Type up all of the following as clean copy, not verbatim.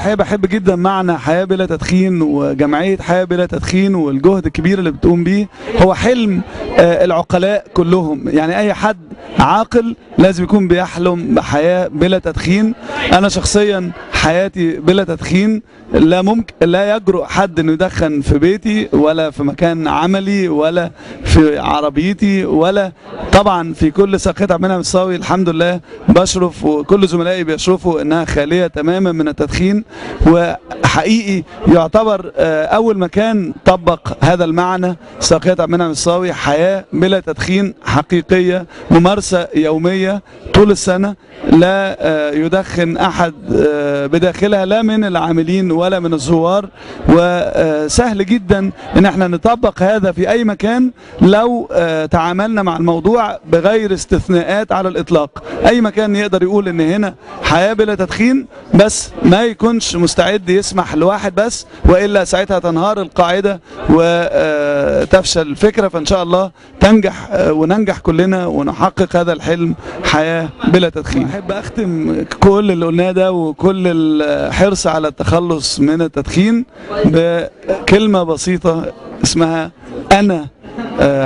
الحقيقة بحب جدا معنى حياة بلا تدخين وجمعية حياة بلا تدخين والجهد الكبير اللي بتقوم بيه. هو حلم العقلاء كلهم، يعني أي حد عاقل لازم يكون بيحلم بحياة بلا تدخين. أنا شخصيا حياتي بلا تدخين، لا يجرؤ حد انه يدخن في بيتي ولا في مكان عملي ولا في عربيتي ولا طبعا في كل ساقطة منها مصاوي. الحمد لله بشرف وكل زملائي بيشرفوا انها خالية تماما من التدخين، وحقيقي يعتبر اول مكان طبق هذا المعنى ساقطة منها مصاوي. حياة بلا تدخين حقيقية ممارسة يومية طول السنة، لا يدخن احد بداخلها لا من العاملين ولا من الزوار، وسهل جدا ان احنا نطبق هذا في اي مكان لو تعاملنا مع الموضوع بغير استثناءات على الاطلاق. اي مكان يقدر يقول ان هنا حياة بلا تدخين، بس ما يكونش مستعد يسمح لواحد بس، والا ساعتها تنهار القاعدة وتفشل الفكرة. فان شاء الله تنجح وننجح كلنا ونحقق هذا الحلم، حياة بلا تدخين. احب اختم كل اللي قلناه ده وكل الحرص على التخلص من التدخين بكلمة بسيطة اسمها أنا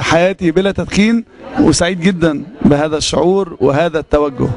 حياتي بلا تدخين، وسعيد جدا بهذا الشعور وهذا التوجه.